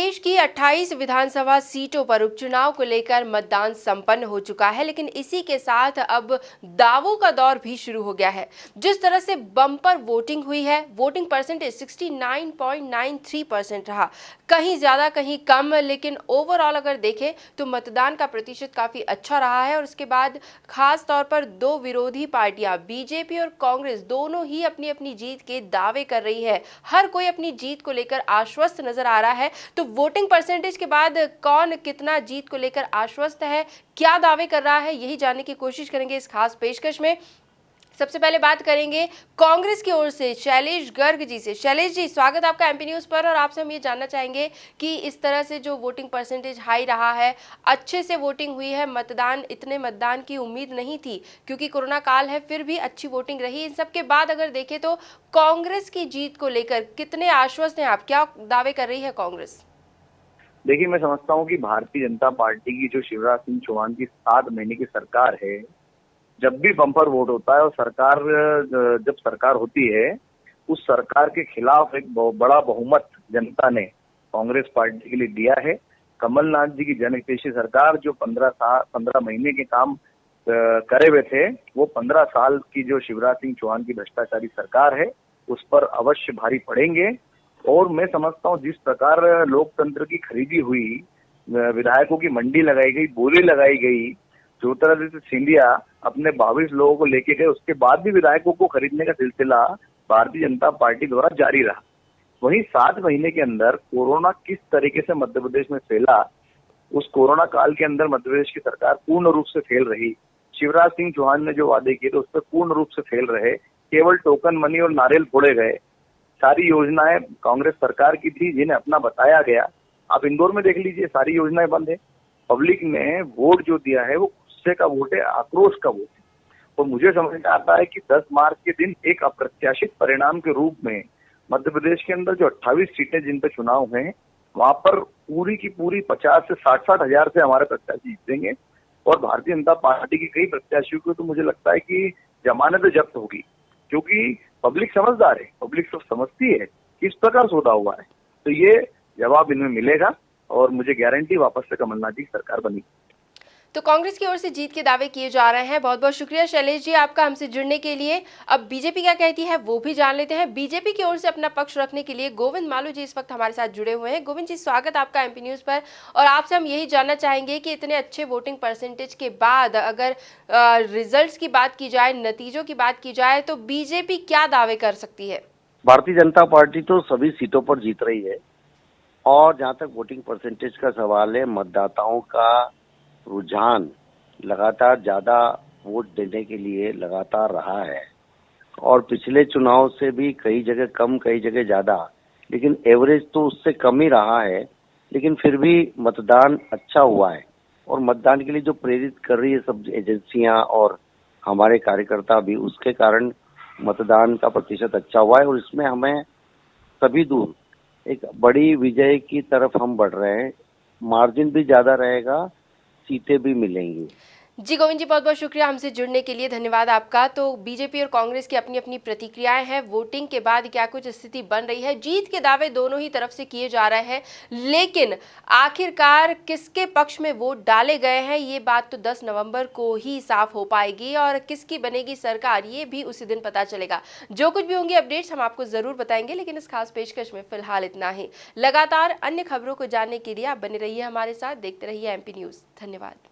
प्रदेश की 28 विधानसभा सीटों पर उपचुनाव को लेकर मतदान संपन्न हो चुका है, लेकिन इसी के साथ अब दावों का दौर भी शुरू हो गया है। जिस तरह से बम्पर वोटिंग हुई है, वोटिंग परसेंटेज 69.93% रहा, कहीं ज्यादा कहीं कम, लेकिन ओवरऑल अगर देखें तो मतदान का प्रतिशत काफी अच्छा रहा है। और उसके बाद खास तौर पर दो विरोधी पार्टियां बीजेपी और कांग्रेस दोनों ही अपनी अपनी जीत के दावे कर रही है। हर कोई अपनी जीत को लेकर आश्वस्त नजर आ रहा है। तो वोटिंग परसेंटेज के बाद कौन कितना जीत को लेकर आश्वस्त है, क्या दावे कर रहा है, यही जानने की कोशिश करेंगे इस खास पेशकश में। सबसे पहले बात करेंगे कांग्रेस की ओर से शैलेश गर्ग जी से। शैलेश जी, स्वागत आपका एमपी न्यूज पर। और आपसे हम ये जानना चाहेंगे कि इस तरह से जो वोटिंग परसेंटेज हाई रहा है, अच्छे से वोटिंग हुई है, इतने मतदान की उम्मीद नहीं थी क्योंकि कोरोना काल है, फिर भी अच्छी वोटिंग रही। इन सब के बाद अगर देखें तो कांग्रेस की जीत को लेकर कितने आश्वस्त हैं आप, क्या दावे कर रही है कांग्रेस? देखिए, मैं समझता हूँ कि भारतीय जनता पार्टी की जो शिवराज सिंह चौहान की 7 महीने की सरकार है, जब भी बम्पर वोट होता है और जब सरकार होती है, उस सरकार के खिलाफ एक बहुत बड़ा बहुमत जनता ने कांग्रेस पार्टी के लिए दिया है। कमलनाथ जी की जनहितैषी सरकार जो 15 महीने के काम करे हुए थे, वो 15 साल की जो शिवराज सिंह चौहान की भ्रष्टाचारी सरकार है, उस पर अवश्य भारी पड़ेंगे। और मैं समझता हूँ जिस प्रकार लोकतंत्र की खरीदी हुई, विधायकों की मंडी लगाई गई, बोली लगाई गई, ज्योतिरादित्य सिंधिया अपने 22 लोगों को लेके गए, उसके बाद भी विधायकों को खरीदने का सिलसिला भारतीय जनता पार्टी द्वारा जारी रहा। वहीं 7 महीने के अंदर कोरोना किस तरीके से मध्य प्रदेश में फैला, उस कोरोना काल के अंदर मध्य प्रदेश की सरकार पूर्ण रूप से फेल रही। शिवराज सिंह चौहान ने जो वादे किए थे उस पर पूर्ण रूप से फेल रहे। केवल टोकन मनी और नारियल फोड़े गए। सारी योजनाएं कांग्रेस सरकार की थी जिन्हें अपना बताया गया। आप इंदौर में देख लीजिए, सारी योजनाएं बंद है। पब्लिक ने वोट जो दिया है वो गुस्से का वोट है, आक्रोश का वोट है। और मुझे समझ में आता है कि 10 मार्च के दिन एक अप्रत्याशित परिणाम के रूप में मध्य प्रदेश के अंदर जो 28 सीटें जिन पर चुनाव हैं, वहां पर पूरी की पूरी 50 से 60 हजार से हमारे प्रत्याशी जीतेंगे। और भारतीय जनता पार्टी की कई प्रत्याशियों को तो मुझे लगता है कि जमानत जब्त होगी, क्योंकि पब्लिक समझदार है, पब्लिक सब समझती है किस प्रकार सौदा हुआ है। तो ये जवाब इनमें मिलेगा और मुझे गारंटी वापस से कमलनाथ जी की सरकार बनी। तो कांग्रेस की ओर से जीत के दावे किए जा रहे हैं। बहुत बहुत शुक्रिया शैलेश जी आपका हमसे जुड़ने के लिए। अब बीजेपी क्या कहती है वो भी जान लेते हैं। बीजेपी की ओर से अपना पक्ष रखने के लिए गोविंद मालू जी इस वक्त हमारे साथ जुड़े हुए हैं। गोविंद जी, स्वागत आपका एमपी न्यूज पर। और आपसे हम यही जानना चाहेंगे कि इतने अच्छे वोटिंग परसेंटेज के बाद अगर रिजल्ट की बात की जाए, नतीजों की बात की जाए, तो बीजेपी क्या दावे कर सकती है? भारतीय जनता पार्टी तो सभी सीटों पर जीत रही है। और जहां तक वोटिंग परसेंटेज का सवाल है, मतदाताओं का रुझान लगातार ज्यादा वोट देने के लिए लगातार रहा है। और पिछले चुनाव से भी कई जगह कम, कई जगह ज्यादा, लेकिन एवरेज तो उससे कम ही रहा है। लेकिन फिर भी मतदान अच्छा हुआ है। और मतदान के लिए जो प्रेरित कर रही है सब एजेंसियां और हमारे कार्यकर्ता भी, उसके कारण मतदान का प्रतिशत अच्छा हुआ है। और इसमें हमें सभी दूर एक बड़ी विजय की तरफ हम बढ़ रहे हैं। मार्जिन भी ज्यादा रहेगा, सीटें भी मिलेंगी। जी गोविंद जी, बहुत बहुत शुक्रिया हमसे जुड़ने के लिए, धन्यवाद आपका। तो बीजेपी और कांग्रेस की अपनी अपनी प्रतिक्रियाएं हैं। वोटिंग के बाद क्या कुछ स्थिति बन रही है, जीत के दावे दोनों ही तरफ से किए जा रहे हैं, लेकिन आखिरकार किसके पक्ष में वोट डाले गए हैं ये बात तो 10 नवंबर को ही साफ हो पाएगी। और किसकी बनेगी सरकार ये भी उसी दिन पता चलेगा। जो कुछ भी होंगी अपडेट्स हम आपको जरूर बताएंगे, लेकिन इस खास पेशकश में फिलहाल इतना ही। लगातार अन्य खबरों को जानने के लिए आप बने रहिए हमारे साथ, देखते रहिए एमपी न्यूज। धन्यवाद।